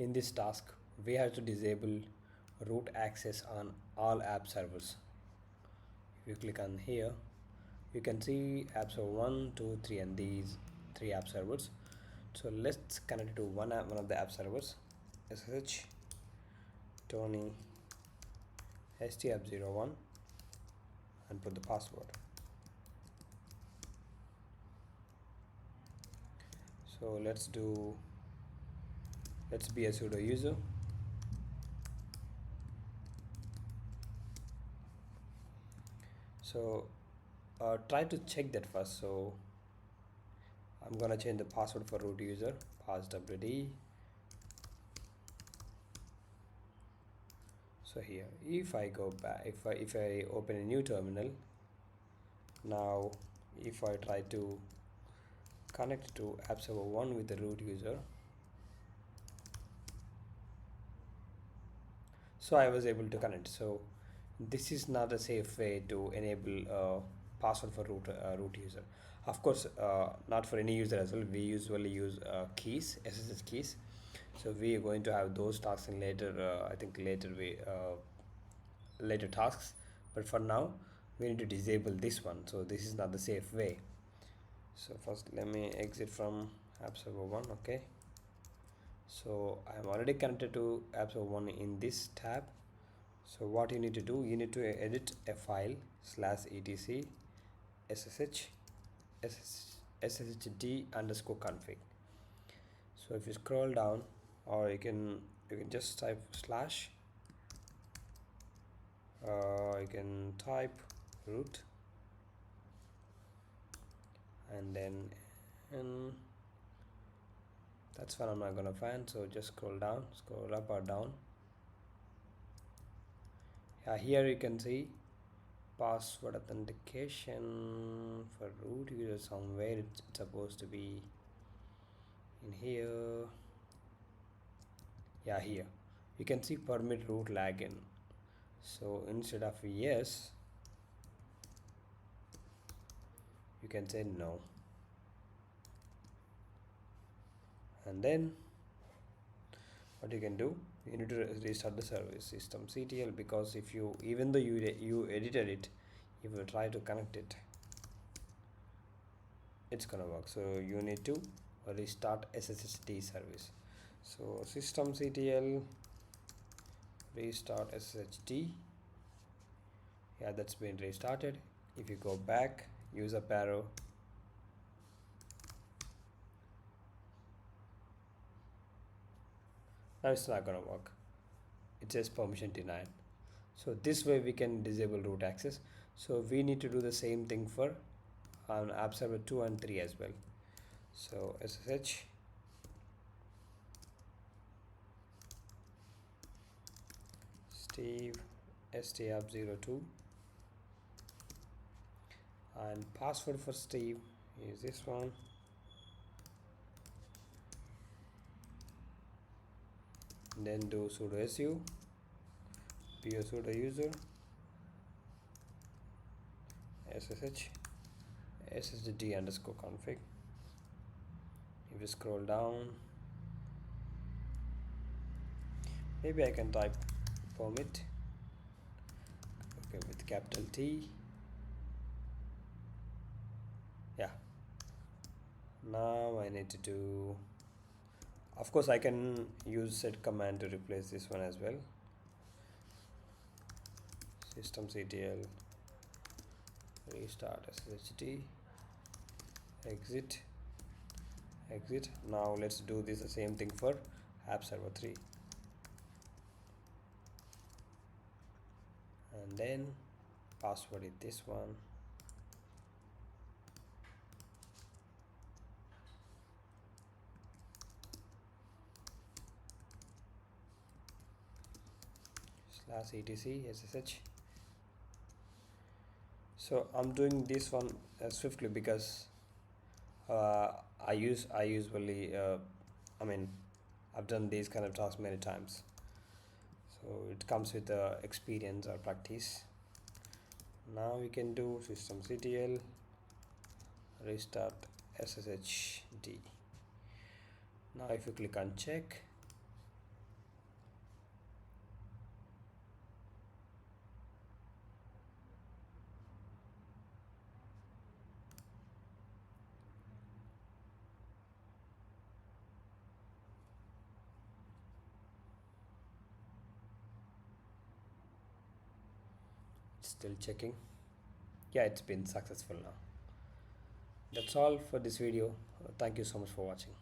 in this task we have to disable root access on all app servers. If you click on here, you can see app server 1, 2, 3 and these 3 app servers. So let's connect it to one of the app servers, SSH Tony htap01, and put the password. So let's be a sudo user. So try to check that first. So I'm gonna change the password for root user, passwd. So here, if I go back, if I open a new terminal, now if I try to connect to app server 1 with the root user, so I was able to connect. So this is not a safe way to enable password for root user. Of course, not for any user as well. We usually use keys, SSH keys. So we are going to have those tasks in later, I think later tasks. But for now, we need to disable this one. So this is not the safe way. So first, let me exit from app server 1. Okay. So I'm already connected to app server 1 in this tab. So what you need to do, you need to edit a file /etc ssh sshd underscore config. So if you scroll down, or you can just type slash, you can type root, and then that's what I'm not gonna find. So just scroll down, scroll up or down. Here you can see password authentication for root user. Somewhere it's supposed to be in here. Here you can see permit root login. So instead of yes, you can say no, and then what you can do, you need to restart the service systemctl, because if you, even though you edited it, if you try to connect it, it's gonna work. So you need to restart sshd service. So systemctl restart sshd. That's been restarted. If you go back, use up arrow, now it's not gonna work. It says permission denied. So this way we can disable root access. So we need to do the same thing for app server 2 and 3 as well. So ssh steve htap02, and password for Steve is this one. And then do sudo su, be a sudo user, ssh sshd underscore config. If you scroll down, maybe I can type permit, okay, with capital T. Now I need to do, of course I can use set command to replace this one as well. Systemctl restart sshd, exit. Now let's do this the same thing for app server 3, and then password is this one. /etc ssh. So I'm doing this one swiftly because I usually I've done these kind of tasks many times, so it comes with experience or practice. Now we can do systemctl restart sshd. Now if you click on check, Still checking. Yeah, it's been successful now. That's all for this video. Thank you so much for watching.